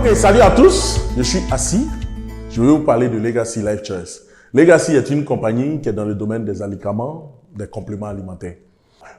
Ok, salut à tous, je suis Assis. Je vais vous parler de Legacy Life Choice. Legacy est une compagnie qui est dans le domaine des alicaments, des compléments alimentaires.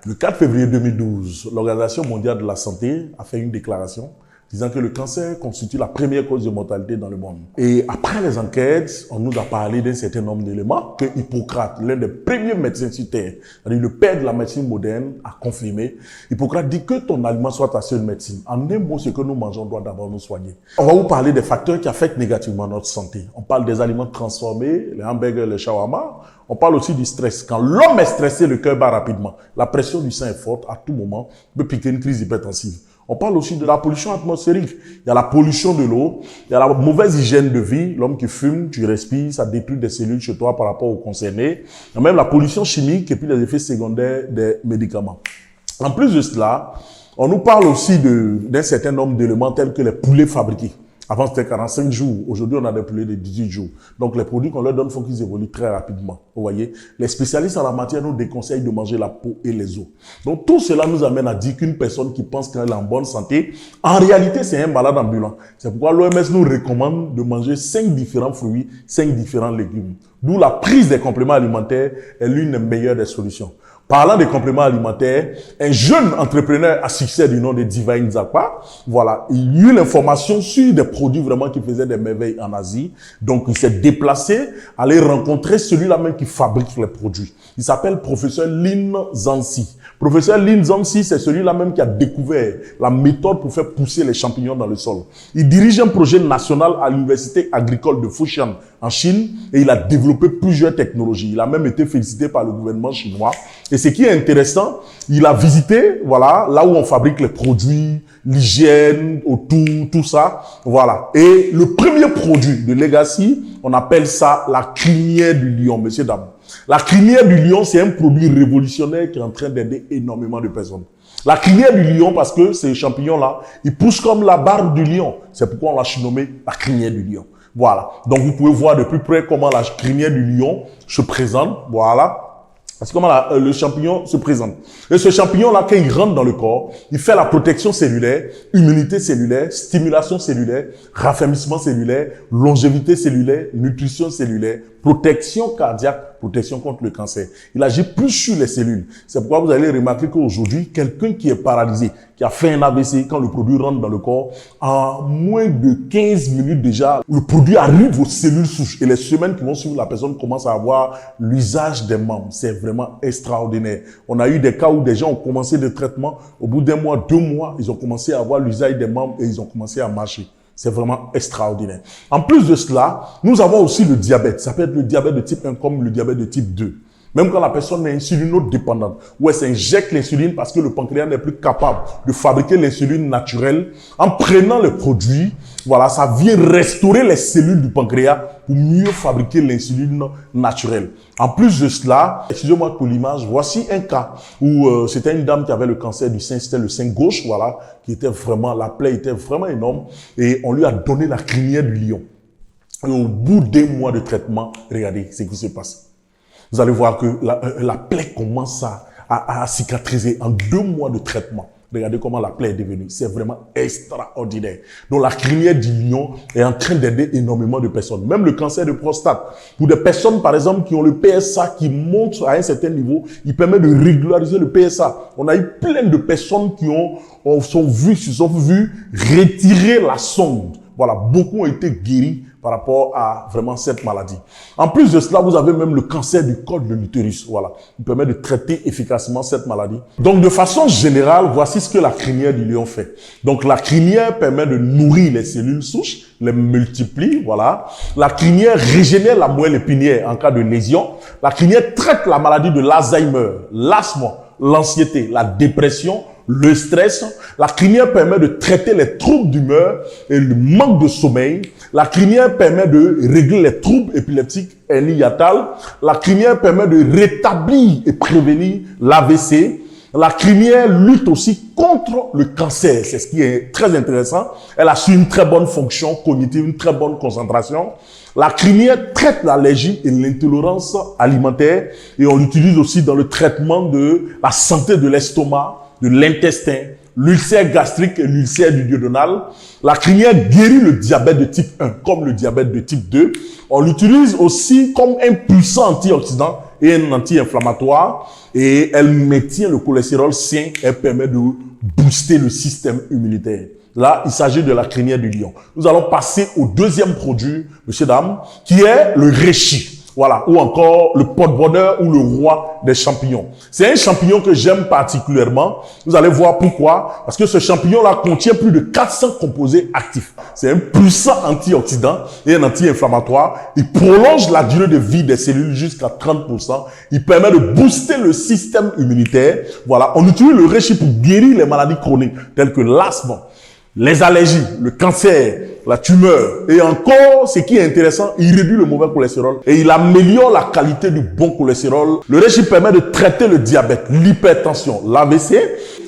Le 4 février 2012, l'Organisation mondiale de la santé a fait une déclaration disant que le cancer constitue la première cause de mortalité dans le monde. Et après les enquêtes, on nous a parlé d'un certain nombre d'éléments que Hippocrate, l'un des premiers médecins sur Terre, c'est-à-dire le père de la médecine moderne, a confirmé. Hippocrate dit que ton aliment soit ta seule médecine. En un mot, ce que nous mangeons doit d'abord nous soigner. On va vous parler des facteurs qui affectent négativement notre santé. On parle des aliments transformés, les hamburgers, les shawarma. On parle aussi du stress. Quand l'homme est stressé, le cœur bat rapidement. La pression du sang est forte à tout moment, peut piquer une crise hypertensive. On parle aussi de la pollution atmosphérique. Il y a la pollution de l'eau, il y a la mauvaise hygiène de vie. L'homme qui fume, tu respires, ça détruit des cellules chez toi par rapport aux concernés. Il y a même la pollution chimique et puis les effets secondaires des médicaments. En plus de cela, on nous parle aussi d'un certain nombre d'éléments tels que les poulets fabriqués. Avant, c'était 45 jours. Aujourd'hui, on a des poulets de 18 jours. Donc, les produits qu'on leur donne font qu'ils évoluent très rapidement. Vous voyez, les spécialistes en la matière nous déconseillent de manger la peau et les os. Donc, tout cela nous amène à dire qu'une personne qui pense qu'elle est en bonne santé, en réalité, c'est un malade ambulant. C'est pourquoi l'OMS nous recommande de manger 5 différents fruits, 5 différents légumes. D'où la prise des compléments alimentaires est l'une des meilleures des solutions. Parlant des compléments alimentaires, un jeune entrepreneur à succès du nom de Divine Zakwa, voilà, il y a eu l'information sur des produits vraiment qui faisaient des merveilles en Asie. Donc, il s'est déplacé, aller rencontrer celui-là même qui fabrique les produits. Il s'appelle professeur Lin Zhanxi. Professeur Lin Zhanxi, c'est celui-là même qui a découvert la méthode pour faire pousser les champignons dans le sol. Il dirige un projet national à l'université agricole de Fushan en Chine et il a développé plusieurs technologies. Il a même été félicité par le gouvernement chinois. Et ce qui est intéressant, il a visité, voilà, là où on fabrique les produits, l'hygiène, autour, tout ça, voilà. Et le premier produit de Legacy, on appelle ça la crinière du lion, messieurs, dames. La crinière du lion, c'est un produit révolutionnaire qui est en train d'aider énormément de personnes. La crinière du lion, parce que ces champignons-là, ils poussent comme la barbe du lion. C'est pourquoi on l'a surnommé la crinière du lion. Voilà. Donc, vous pouvez voir de plus près comment la crinière du lion se présente. Voilà. C'est comment le champignon se présente. Et ce champignon-là, quand il rentre dans le corps, il fait la protection cellulaire, immunité cellulaire, stimulation cellulaire, raffermissement cellulaire, longévité cellulaire, nutrition cellulaire, protection cardiaque, protection contre le cancer. Il agit plus sur les cellules. C'est pourquoi vous allez remarquer qu'aujourd'hui, quelqu'un qui est paralysé, qui a fait un AVC, quand le produit rentre dans le corps, en moins de 15 minutes déjà, le produit arrive aux cellules souches. Et les semaines qui vont suivre, la personne commence à avoir l'usage des membres. C'est vraiment extraordinaire. On a eu des cas où des gens ont commencé le traitement. Au bout d'un mois, 2 mois, ils ont commencé à avoir l'usage des membres et ils ont commencé à marcher. C'est vraiment extraordinaire. En plus de cela, nous avons aussi le diabète. Ça peut être le diabète de type 1 comme le diabète de type 2. Même quand la personne est insulinodépendante, où elle s'injecte l'insuline parce que le pancréas n'est plus capable de fabriquer l'insuline naturelle, en prenant le produit, voilà, ça vient restaurer les cellules du pancréas pour mieux fabriquer l'insuline naturelle. En plus de cela, excusez-moi pour l'image, voici un cas où c'était une dame qui avait le cancer du sein, c'était le sein gauche, voilà, qui était vraiment, la plaie était vraiment énorme et on lui a donné la crinière du lion. Et au bout d'1 mois de traitement, regardez ce qui se passe. Vous allez voir que la plaie commence à cicatriser en 2 mois de traitement. Regardez comment la plaie est devenue. C'est vraiment extraordinaire. Donc, la crinière du lion est en train d'aider énormément de personnes. Même le cancer de prostate. Pour des personnes, par exemple, qui ont le PSA qui monte à un certain niveau, il permet de régulariser le PSA. On a eu plein de personnes qui se sont vues retirer la sonde. Voilà, beaucoup ont été guéris par rapport à vraiment cette maladie. En plus de cela, vous avez même le cancer du col de l'utérus. Voilà, il permet de traiter efficacement cette maladie. Donc, de façon générale, voici ce que la crinière du lion fait. Donc, la crinière permet de nourrir les cellules souches, les multiplie, voilà. La crinière régénère la moelle épinière en cas de lésion. La crinière traite la maladie de l'Alzheimer, l'asthme, l'anxiété, la dépression, le stress. La crinière permet de traiter les troubles d'humeur et le manque de sommeil. La crinière permet de régler les troubles épileptiques hernie hiatale. La crinière permet de rétablir et prévenir l'AVC. La crinière lutte aussi contre le cancer. C'est ce qui est très intéressant. Elle assure une très bonne fonction cognitive, une très bonne concentration. La crinière traite l'allergie et l'intolérance alimentaire et on l'utilise aussi dans le traitement de la santé de l'estomac, de l'intestin, l'ulcère gastrique et l'ulcère du duodénal. La crinière guérit le diabète de type 1 comme le diabète de type 2. On l'utilise aussi comme un puissant antioxydant et un anti-inflammatoire. Et elle maintient le cholestérol sain. Elle permet de booster le système immunitaire. Là, il s'agit de la crinière du lion. Nous allons passer au deuxième produit, messieurs, dames, qui est le reishi. Voilà, ou encore le pot-bonheur ou le roi des champignons. C'est un champignon que j'aime particulièrement. Vous allez voir pourquoi. Parce que ce champignon-là contient plus de 400 composés actifs. C'est un puissant antioxydant et un anti-inflammatoire. Il prolonge la durée de vie des cellules jusqu'à 30%. Il permet de booster le système immunitaire. Voilà, on utilise le reishi pour guérir les maladies chroniques telles que l'asthme, les allergies, le cancer, la tumeur. Et encore, ce qui est intéressant, il réduit le mauvais cholestérol et il améliore la qualité du bon cholestérol. Le reishi permet de traiter le diabète, l'hypertension, l'AVC.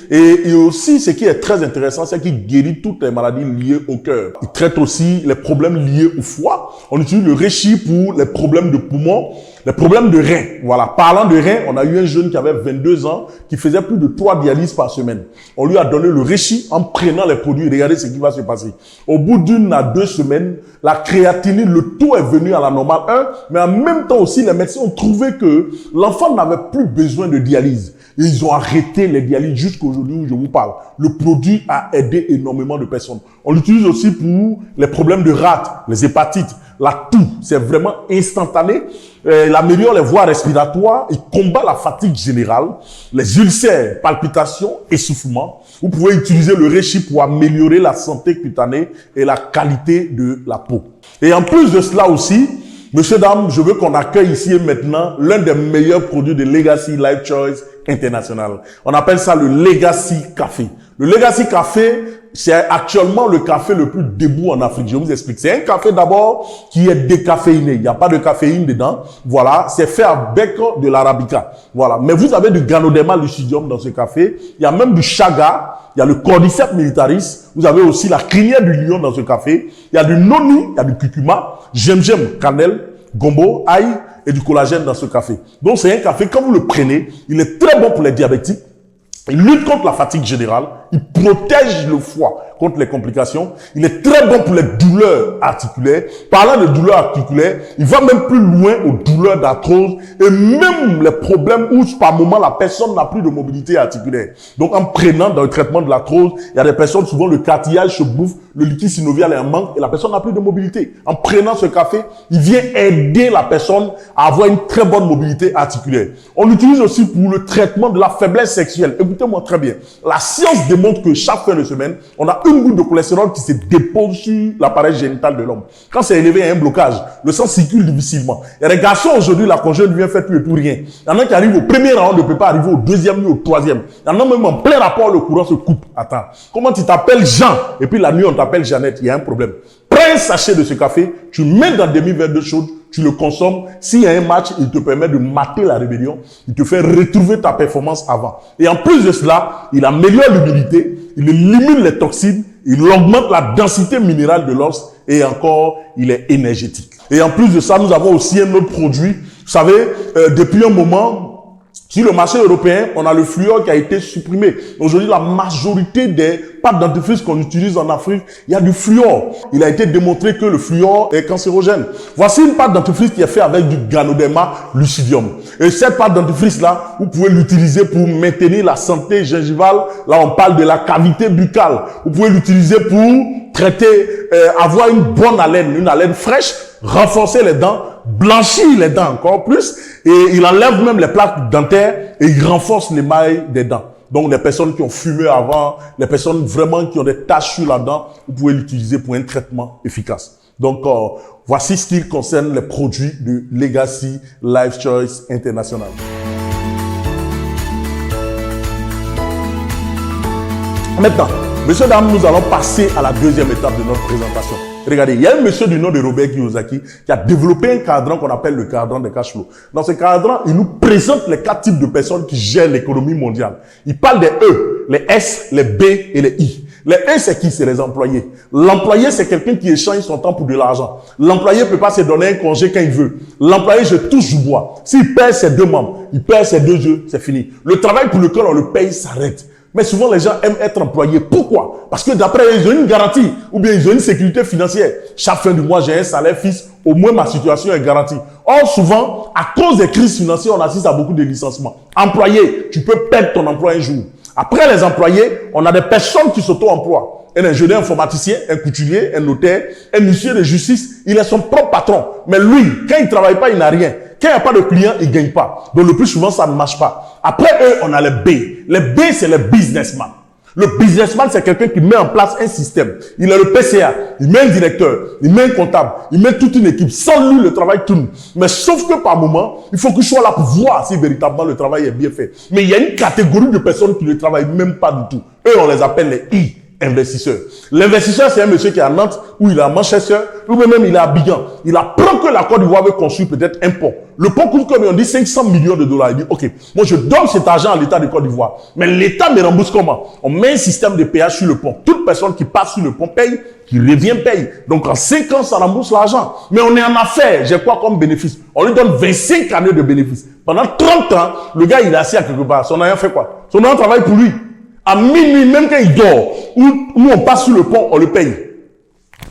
Et aussi, ce qui est très intéressant, c'est qu'il guérit toutes les maladies liées au cœur. Il traite aussi les problèmes liés au foie. On utilise le reishi pour les problèmes de poumons, les problèmes de reins. Voilà. Parlant de reins, on a eu un jeune qui avait 22 ans, qui faisait plus de 3 dialyses par semaine. On lui a donné le reishi en prenant les produits. Regardez ce qui va se passer. Au bout d'1 à 2 semaines, la créatinine, le taux est venu à la normale 1, mais en même temps aussi, les médecins ont trouvé que l'enfant n'avait plus besoin de dialyse. Et ils ont arrêté les dialyses jusqu'aujourd'hui où je vous parle. Le produit a aidé énormément de personnes. On l'utilise aussi pour les problèmes de rate, les hépatites, la toux. C'est vraiment instantané. Il améliore les voies respiratoires. Il combat la fatigue générale, les ulcères, palpitations, essoufflement. Vous pouvez utiliser le reishi pour améliorer la santé cutanée et la qualité de la peau. Et en plus de cela aussi, messieurs, dames, je veux qu'on accueille ici et maintenant l'un des meilleurs produits de Legacy Life Choice International. On appelle ça le Legacy Café. Le Legacy Café, c'est actuellement le café le plus debout en Afrique. Je vous explique. C'est un café d'abord qui est décaféiné. Il n'y a pas de caféine dedans. Voilà. C'est fait avec de l'arabica. Voilà. Mais vous avez du Ganoderma lucidium dans ce café. Il y a même du chaga. Il y a le Cordyceps militaris. Vous avez aussi la crinière du lion dans ce café. Il y a du noni, il y a du curcuma, gingembre, cannelle, gombo, ail et du collagène dans ce café. Donc c'est un café, quand vous le prenez, il est très bon pour les diabétiques. Il lutte contre la fatigue générale. Il protège le foie contre les complications. Il est très bon pour les douleurs articulaires. Parlant de douleurs articulaires, il va même plus loin aux douleurs d'arthrose et même les problèmes où par moment la personne n'a plus de mobilité articulaire. Donc en prenant dans le traitement de l'arthrose, il y a des personnes, souvent le cartilage se bouffe, le liquide synovial est en manque et la personne n'a plus de mobilité. En prenant ce café, il vient aider la personne à avoir une très bonne mobilité articulaire. On l'utilise aussi pour le traitement de la faiblesse sexuelle. Écoutez-moi très bien. La science démontre que chaque fin de semaine, on a une goutte de cholestérol qui se dépose sur l'appareil génital de l'homme. Quand c'est élevé, il y a un blocage. Le sang circule difficilement. Il y a des garçons aujourd'hui, la conjointe vient faire tout et tout rien. Il y en a qui arrivent au premier rang, ne peut pas arriver au deuxième ni au troisième. Il y en a même en plein rapport, le courant se coupe. Attends. Comment tu t'appelles Jean et puis la nuit on t'appelle Jeannette? Il y a un problème. Prends un sachet de ce café, tu mets dans demi-verre d'eau chaude, tu le consommes. S'il y a un match, il te permet de mater la rébellion. Il te fait retrouver ta performance avant. Et en plus de cela, il améliore l'immunité, il élimine les toxines, il augmente la densité minérale de l'os et encore, il est énergétique. Et en plus de ça, nous avons aussi un autre produit. Vous savez, depuis un moment, sur le marché européen, on a le fluor qui a été supprimé. Aujourd'hui, la majorité des pâtes dentifrice qu'on utilise en Afrique, il y a du fluor. Il a été démontré que le fluor est cancérogène. Voici une pâte dentifrice qui est faite avec du Ganoderma lucidium. Et cette pâte dentifrice-là, vous pouvez l'utiliser pour maintenir la santé gingivale. Là, on parle de la cavité buccale. Vous pouvez l'utiliser pour traiter, avoir une bonne haleine, une haleine fraîche, renforcer les dents, blanchir les dents encore plus, et il enlève même les plaques dentaires et il renforce l'émail des dents. Donc les personnes qui ont fumé avant, les personnes vraiment qui ont des taches sur la dent, vous pouvez l'utiliser pour un traitement efficace. Donc voici ce qui concerne les produits de Legacy Life Choice International. Maintenant, messieurs, dames, nous allons passer à la deuxième étape de notre présentation. Regardez, il y a un monsieur du nom de Robert Kiyosaki qui a développé un cadran qu'on appelle le cadran des cash flow. Dans ce cadran, il nous présente les 4 types de personnes qui gèrent l'économie mondiale. Il parle des E, les S, les B et les I. Les E, c'est qui? C'est les employés. L'employé, c'est quelqu'un qui échange son temps pour de l'argent. L'employé ne peut pas se donner un congé quand il veut. L'employé, je touche du bois. S'il perd ses 2 membres, il perd ses 2 yeux, c'est fini. Le travail pour lequel on le paye s'arrête. Mais souvent, les gens aiment être employés. Pourquoi? Parce que d'après eux, ils ont une garantie ou bien ils ont une sécurité financière. Chaque fin du mois, j'ai un salaire fixe. Au moins, ma situation est garantie. Or, souvent, à cause des crises financières, on assiste à beaucoup de licenciements. Employé, tu peux perdre ton emploi un jour. Après les employés, on a des personnes qui s'auto-emploient. Un ingénieur informaticien, un couturier, un notaire, un huissier de justice, il est son propre patron. Mais lui, quand il ne travaille pas, il n'a rien. Quand il n'y a pas de client, il ne gagne pas. Donc le plus souvent, ça ne marche pas. Après eux, on a les B. Les B, c'est les businessmen. Le businessman, c'est quelqu'un qui met en place un système. Il a le PCA, il met un directeur, il met un comptable, il met toute une équipe. Sans lui, le travail tourne. Mais sauf que par moment, il faut qu'il soit là pour voir si véritablement le travail est bien fait. Mais il y a une catégorie de personnes qui ne travaillent même pas du tout. Eux, on les appelle les I. Investisseur. L'investisseur, c'est un monsieur qui est à Nantes, ou il est à Manchester, ou même il est à Abidjan. Il apprend que la Côte d'Ivoire veut construire peut-être un pont. Le pont coûte comme on dit 500 millions de dollars. Il dit, OK, moi je donne cet argent à l'État de Côte d'Ivoire. Mais l'État me rembourse comment? On met un système de péage sur le pont. Toute personne qui passe sur le pont paye, qui revient paye. Donc en 5 ans, ça rembourse l'argent. Mais on est en affaires. J'ai quoi comme bénéfice? On lui donne 25 années de bénéfice. Pendant 30 ans, le gars, il est assis à quelque part. Son agent fait quoi? Son agent travaille pour lui. À minuit, même quand il dort, où on passe sur le pont, on le paye.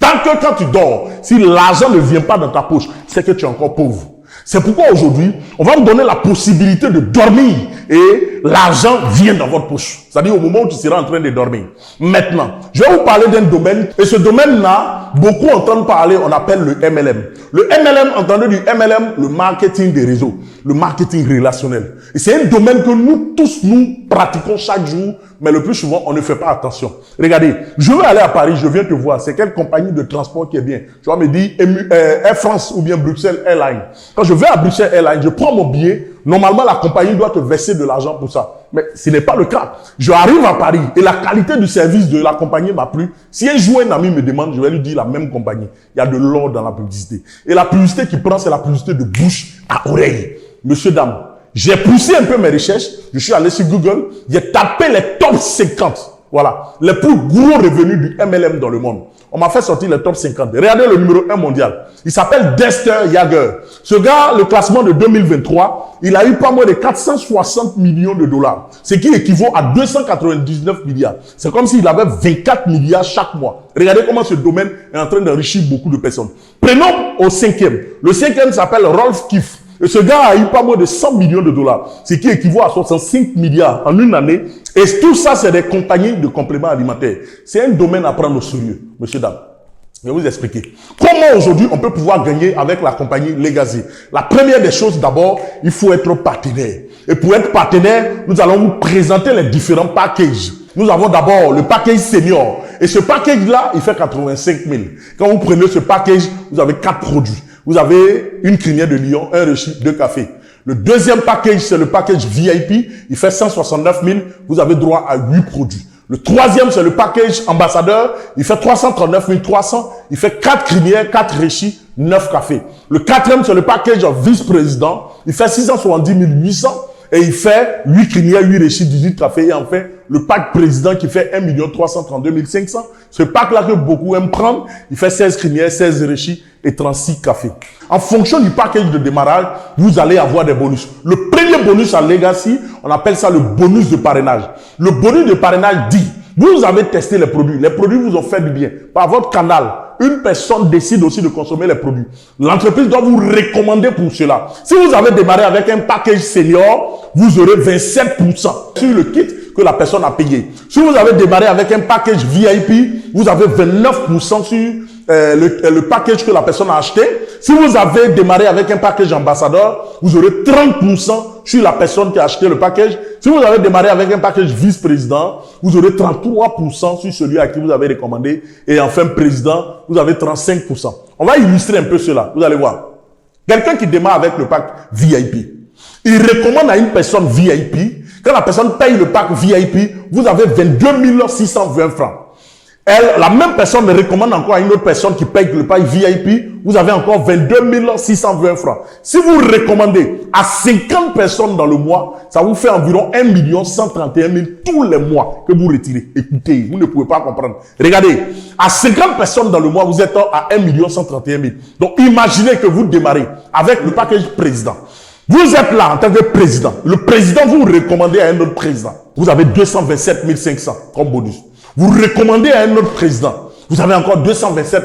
Tant que quand tu dors, si l'argent ne vient pas dans ta poche, c'est que tu es encore pauvre. C'est pourquoi aujourd'hui, on va vous donner la possibilité de dormir et l'argent vient dans votre poche. C'est-à-dire au moment où tu seras en train de dormir. Maintenant, je vais vous parler d'un domaine et ce domaine-là, beaucoup entendent parler, on appelle le MLM. Le MLM, entendez du MLM, le marketing des réseaux, le marketing relationnel. Et c'est un domaine que nous tous, nous pratiquons chaque jour, mais le plus souvent, on ne fait pas attention. Regardez, je veux aller à Paris, je viens te voir, c'est quelle compagnie de transport qui est bien? Tu vas me dire Air France ou bien Bruxelles Airlines. Quand je vais à Bruxelles Airlines, je prends mon billet, normalement la compagnie doit te verser de l'argent pour ça. Mais ce n'est pas le cas. Je arrive à Paris et la qualité du service de la compagnie m'a plu. Si un jour un ami me demande, je vais lui dire la même compagnie. Il y a de l'or dans la publicité. Et la publicité qu'il prend, c'est la publicité de bouche à oreille. Monsieur, dame, j'ai poussé un peu mes recherches. Je suis allé sur Google. J'ai tapé les top 50. Voilà. Les plus gros revenus du MLM dans le monde. On m'a fait sortir les top 50. Regardez le numéro 1 mondial. Il s'appelle Dexter Yager. Ce gars, le classement de 2023, il a eu pas moins de 460 millions de dollars. Ce qui équivaut à 299 milliards. C'est comme s'il avait 24 milliards chaque mois. Regardez comment ce domaine est en train d'enrichir beaucoup de personnes. Prenons au cinquième. Le cinquième s'appelle Rolf Kiff. Et ce gars a eu pas moins de 100 millions de dollars, ce qui équivaut à 65 milliards en une année. Et tout ça, c'est des compagnies de compléments alimentaires. C'est un domaine à prendre au sérieux, monsieur, dame. Je vais vous expliquer. Comment aujourd'hui on peut pouvoir gagner avec la compagnie Legacy? La première des choses, d'abord, il faut être partenaire. Et pour être partenaire, nous allons vous présenter les différents packages. Nous avons d'abord le package senior. Et ce package-là, il fait 85 000. Quand vous prenez ce package, vous avez 4 produits. Vous avez une crinière de lion, un réchi, 2 cafés. Le deuxième package, c'est le package VIP. Il fait 169 000. Vous avez droit à 8 produits. Le troisième, c'est le package ambassadeur. Il fait 339 300. Il fait 4 crinières, 4 réchis, 9 cafés. Le quatrième, c'est le package vice-président. Il fait 670 800. Et il fait 8 crinières, 8 réchis, 18 cafés. Et enfin, le pack président qui fait 1 332 500. Ce pack-là que beaucoup aiment prendre, il fait 16 crinières, 16 réchis et 36 cafés. En fonction du package de démarrage, vous allez avoir des bonus. Le premier bonus à Legacy, on appelle ça le bonus de parrainage. Le bonus de parrainage dit, vous avez testé les produits vous ont fait du bien. Par votre canal, une personne décide aussi de consommer les produits. L'entreprise doit vous recommander pour cela. Si vous avez démarré avec un package senior, vous aurez 27% sur le kit que la personne a payé. Si vous avez démarré avec un package VIP, vous avez 29% sur le package que la personne a acheté. Si vous avez démarré avec un package ambassadeur, vous aurez 30% sur la personne qui a acheté le package. Si vous avez démarré avec un package vice-président, vous aurez 33% sur celui à qui vous avez recommandé. Et enfin, président, vous avez 35%. On va illustrer un peu cela. Vous allez voir. Quelqu'un qui démarre avec le pack VIP, il recommande à une personne VIP. Quand la personne paye le pack VIP, vous avez 22 620 francs. La même personne recommande encore à une autre personne qui paye le pack VIP, vous avez encore 22 620 francs. Si vous recommandez à 50 personnes dans le mois, ça vous fait environ 1 131 000 tous les mois que vous retirez. Écoutez, vous ne pouvez pas comprendre. Regardez, à 50 personnes dans le mois, vous êtes à 1 131 000. Donc, imaginez que vous démarrez avec le package président. Vous êtes là en tant que président. Le président, vous recommandez à un autre président. Vous avez 227 500 comme bonus. Vous recommandez à un autre président. Vous avez encore 227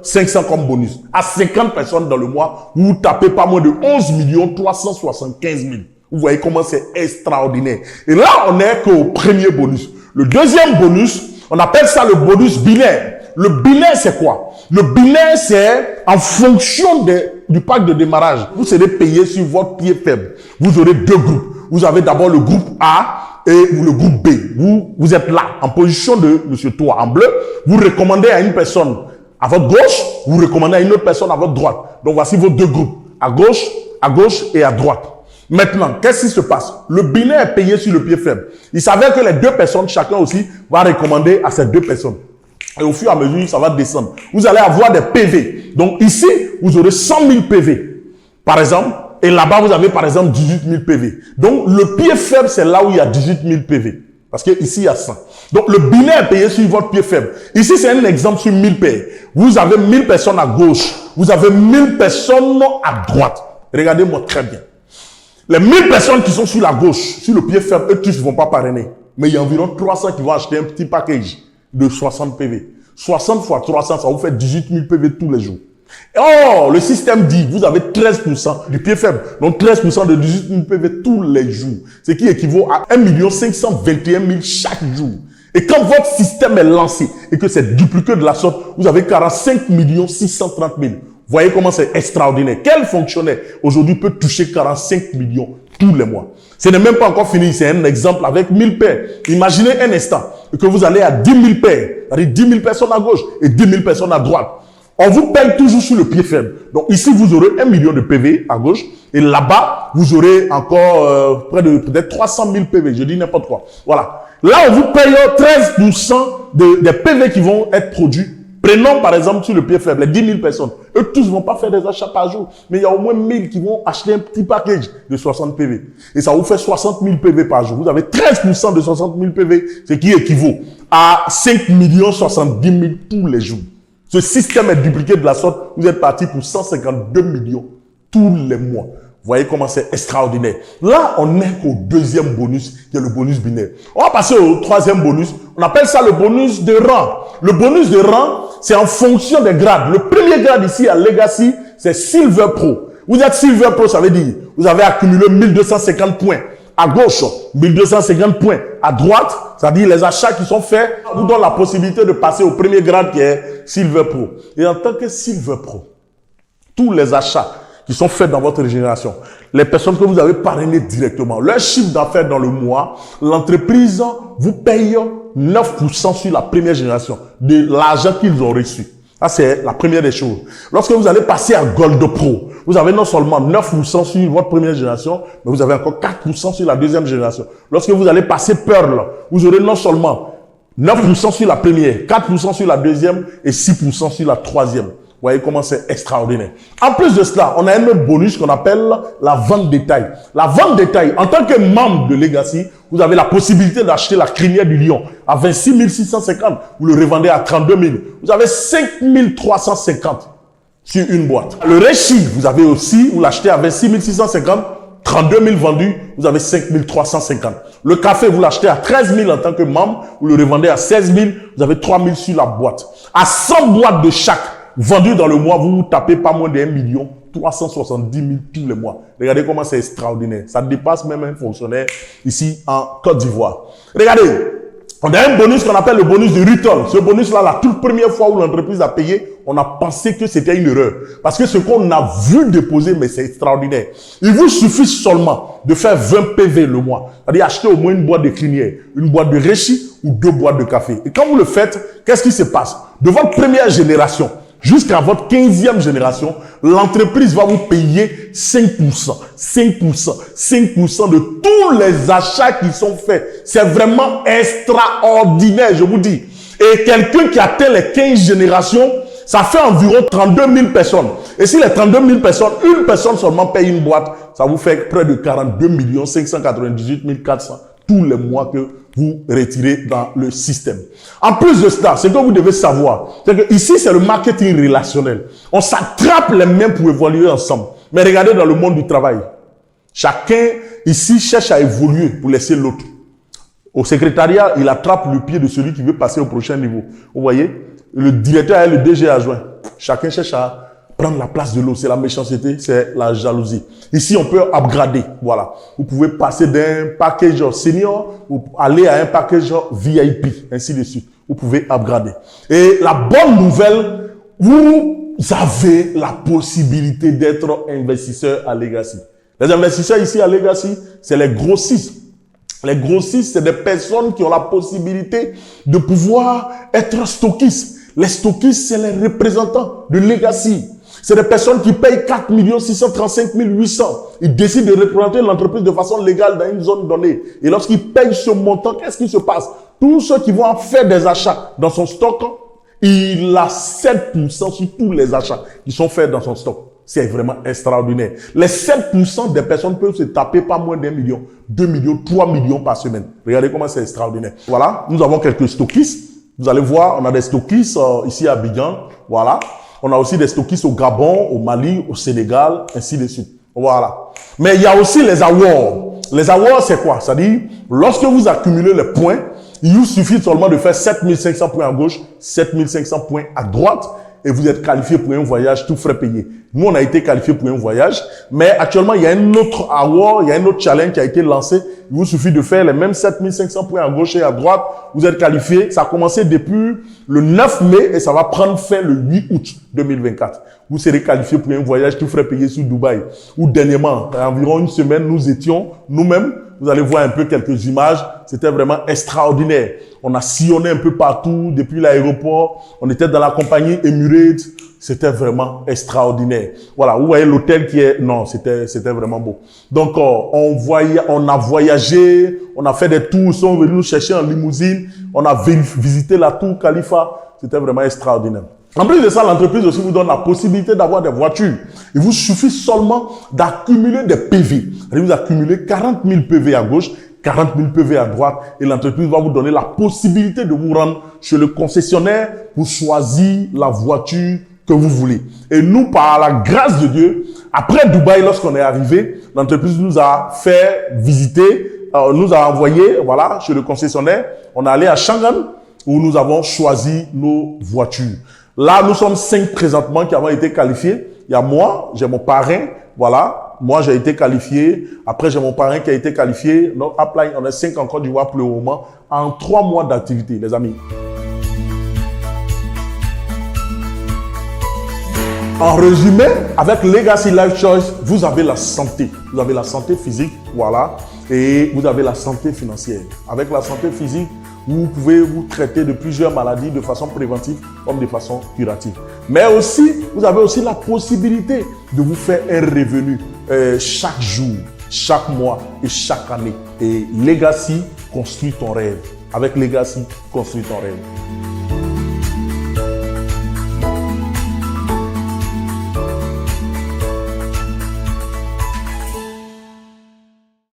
500 comme bonus. À 50 personnes dans le mois, vous tapez pas moins de 11 375 000. Vous voyez comment c'est extraordinaire. Et là, on n'est qu'au premier bonus. Le deuxième bonus, on appelle ça le bonus binaire. Le binaire, c'est quoi? Le binaire, c'est en fonction du pack de démarrage. Vous serez payé sur votre pied faible. Vous aurez deux groupes. Vous avez d'abord le groupe A et le groupe B. Vous êtes là, en position de Monsieur Toit en bleu. Vous recommandez à une personne à votre gauche, vous recommandez à une autre personne à votre droite. Donc, voici vos deux groupes. À gauche et à droite. Maintenant, qu'est-ce qui se passe? Le binaire est payé sur le pied faible. Il s'avère que les deux personnes, chacun aussi, va recommander à ces deux personnes. Et au fur et à mesure, ça va descendre. Vous allez avoir des PV. Donc ici, vous aurez 100 000 PV, par exemple. Et là-bas, vous avez par exemple 18 000 PV. Donc le pied faible, c'est là où il y a 18 000 PV. Parce que ici, il y a 100. Donc le binaire est payé sur votre pied faible. Ici, c'est un exemple sur 1000 paires. Vous avez 1000 personnes à gauche. Vous avez 1000 personnes à droite. Regardez-moi très bien. Les 1000 personnes qui sont sur la gauche, sur le pied faible, eux tous ne vont pas parrainer. Mais il y a environ 300 qui vont acheter un petit package de 60 PV. 60 fois 300, ça vous fait 18 000 PV tous les jours. Oh, le système dit, vous avez 13% du pied faible. Donc 13% de 18 000 PV tous les jours. Ce qui équivaut à 1 521 000 chaque jour. Et quand votre système est lancé et que c'est dupliqué de la sorte, vous avez 45 630 000. Voyez comment c'est extraordinaire. Quel fonctionnaire aujourd'hui peut toucher 45 millions tous les mois? Ce n'est même pas encore fini. C'est un exemple avec 1000 paires. Imaginez un instant que vous allez à 10 000 paires. C'est-à-dire 10 000 personnes à gauche et 10 000 personnes à droite. On vous paye toujours sur le pied faible. Donc ici, vous aurez 1 million de PV à gauche. Et là-bas, vous aurez encore près de peut-être 300 000 PV. Je dis n'importe quoi. Voilà. Là, on vous paye 13% des PV qui vont être produits. Prenons par exemple sur le pied faible, les 10 000 personnes. Eux tous ne vont pas faire des achats par jour. Mais il y a au moins 1000 qui vont acheter un petit package de 60 PV. Et ça vous fait 60 000 PV par jour. Vous avez 13% de 60 000 PV, ce qui équivaut à 5 70 000 tous les jours. Ce système est dupliqué de la sorte. Vous êtes parti pour 152 millions tous les mois. Vous voyez comment c'est extraordinaire. Là, on est qu'au deuxième bonus, qui est le bonus binaire. On va passer au troisième bonus. On appelle ça le bonus de rang. Le bonus de rang, c'est en fonction des grades. Le premier grade ici à Legacy, c'est Silver Pro. Vous êtes Silver Pro, ça veut dire, vous avez accumulé 1250 points. À gauche, 1250 points. À droite, c'est-à-dire les achats qui sont faits, vous donnent la possibilité de passer au premier grade qui est Silver Pro. Et en tant que Silver Pro, tous les achats qui sont faits dans votre génération, les personnes que vous avez parrainées directement, leur chiffre d'affaires dans le mois, l'entreprise vous paye 9% sur la première génération de l'argent qu'ils ont reçu. Ça, c'est la première des choses. Lorsque vous allez passer à Gold Pro, vous avez non seulement 9% sur votre première génération, mais vous avez encore 4% sur la deuxième génération. Lorsque vous allez passer Pearl, vous aurez non seulement 9% sur la première, 4% sur la deuxième et 6% sur la troisième. Vous voyez comment c'est extraordinaire. En plus de cela, on a un autre bonus qu'on appelle la vente détail. La vente détail, en tant que membre de Legacy, vous avez la possibilité d'acheter la crinière du lion à 26 650. Vous le revendez à 32 000. Vous avez 5 350 sur une boîte. Le Rechi, vous avez aussi, vous l'achetez à 26 650. 32 000 vendus, vous avez 5 350. Le café, vous l'achetez à 13 000 en tant que membre. Vous le revendez à 16 000. Vous avez 3 000 sur la boîte. À 100 boîtes de chaque vendu dans le mois, vous tapez pas moins de 1 370 000 tous les mois. Regardez comment c'est extraordinaire. Ça dépasse même un fonctionnaire ici en Côte d'Ivoire. Regardez, on a un bonus qu'on appelle le bonus de return. Ce bonus-là, la toute première fois où l'entreprise a payé, on a pensé que c'était une erreur. Parce que ce qu'on a vu déposer, mais c'est extraordinaire. Il vous suffit seulement de faire 20 PV le mois. C'est-à-dire acheter au moins une boîte de crinière, une boîte de Rechi ou 2 boîtes de café. Et quand vous le faites, qu'est-ce qui se passe? De votre première génération jusqu'à votre 15e génération, l'entreprise va vous payer 5%, 5%, 5% de tous les achats qui sont faits. C'est vraiment extraordinaire, je vous dis. Et quelqu'un qui atteint les 15 générations, ça fait environ 32 000 personnes. Et si les 32 000 personnes, une personne seulement paye une boîte, ça vous fait près de 42 598 400 tous les mois que vous retirez dans le système. En plus de cela, ce que vous devez savoir, c'est que ici, c'est le marketing relationnel. On s'attrape les mains pour évoluer ensemble. Mais regardez dans le monde du travail. Chacun ici cherche à évoluer pour laisser l'autre. Au secrétariat, il attrape le pied de celui qui veut passer au prochain niveau. Vous voyez, le directeur et le DG adjoint. Chacun cherche à prendre la place de l'autre. C'est la méchanceté, c'est la jalousie. Ici, on peut upgrader. Voilà. Vous pouvez passer d'un package senior ou aller à un package VIP, ainsi de suite. Vous pouvez upgrader. Et la bonne nouvelle, vous avez la possibilité d'être investisseur à Legacy. Les investisseurs ici à Legacy, c'est les grossistes. Les grossistes, c'est des personnes qui ont la possibilité de pouvoir être stockistes. Les stockistes, c'est les représentants de Legacy. C'est des personnes qui payent 4 635 800. Ils décident de représenter l'entreprise de façon légale dans une zone donnée. Et lorsqu'ils payent ce montant, qu'est-ce qui se passe? Tous ceux qui vont faire des achats dans son stock, il a 7% sur tous les achats qui sont faits dans son stock. C'est vraiment extraordinaire. Les 7% des personnes peuvent se taper pas moins d'1 million, 2 millions, 3 millions par semaine. Regardez comment c'est extraordinaire. Voilà, nous avons quelques stockistes. Vous allez voir, on a des stockistes ici à Abidjan. Voilà. On a aussi des stockistes au Gabon, au Mali, au Sénégal, ainsi de suite. Voilà. Mais il y a aussi les awards. Les awards, c'est quoi? C'est-à-dire, lorsque vous accumulez les points, il vous suffit seulement de faire 7500 points à gauche, 7500 points à droite, et vous êtes qualifié pour un voyage, tout frais payé. Nous, on a été qualifié pour un voyage, mais actuellement, il y a un autre award, il y a un autre challenge qui a été lancé. Il vous suffit de faire les mêmes 7500 points à gauche et à droite. Vous êtes qualifié. Ça a commencé depuis le 9 mai et ça va prendre fin le 8 août 2024. Vous serez qualifié pour un voyage tout frais payé sur Dubaï. Ou dernièrement, il y a environ une semaine, nous étions nous-mêmes. Vous allez voir un peu quelques images. C'était vraiment extraordinaire. On a sillonné un peu partout depuis l'aéroport. On était dans la compagnie Emirates. C'était vraiment extraordinaire. Voilà, vous voyez l'hôtel qui est... Non, c'était vraiment beau. Donc, on a voyagé, on a fait des tours, ils sont venus nous chercher en limousine. On a visité la tour Khalifa. C'était vraiment extraordinaire. En plus de ça, l'entreprise aussi vous donne la possibilité d'avoir des voitures. Il vous suffit seulement d'accumuler des PV. Vous accumulez 40 000 PV à gauche, 40 000 PV à droite et l'entreprise va vous donner la possibilité de vous rendre chez le concessionnaire pour choisir la voiture que vous voulez. Et nous, par la grâce de Dieu, après Dubaï, lorsqu'on est arrivé, l'entreprise nous a fait visiter, nous a envoyé, voilà, chez le concessionnaire. On est allé à Shanghai où nous avons choisi nos voitures. Là, nous sommes 5 présentement qui avons été qualifiés. Il y a moi, j'ai mon parrain, voilà. Moi, j'ai été qualifié. Après, j'ai mon parrain qui a été qualifié. Donc, apply, on est 5 en Côte d'Ivoire pour le moment, en 3 mois d'activité, les amis. En résumé, avec Legacy Life Choice, vous avez la santé. Vous avez la santé physique, voilà, et vous avez la santé financière. Avec la santé physique, vous pouvez vous traiter de plusieurs maladies de façon préventive comme de façon curative. Mais aussi, vous avez aussi la possibilité de vous faire un revenu chaque jour, chaque mois et chaque année. Et Legacy construit ton rêve. Avec Legacy, construis ton rêve.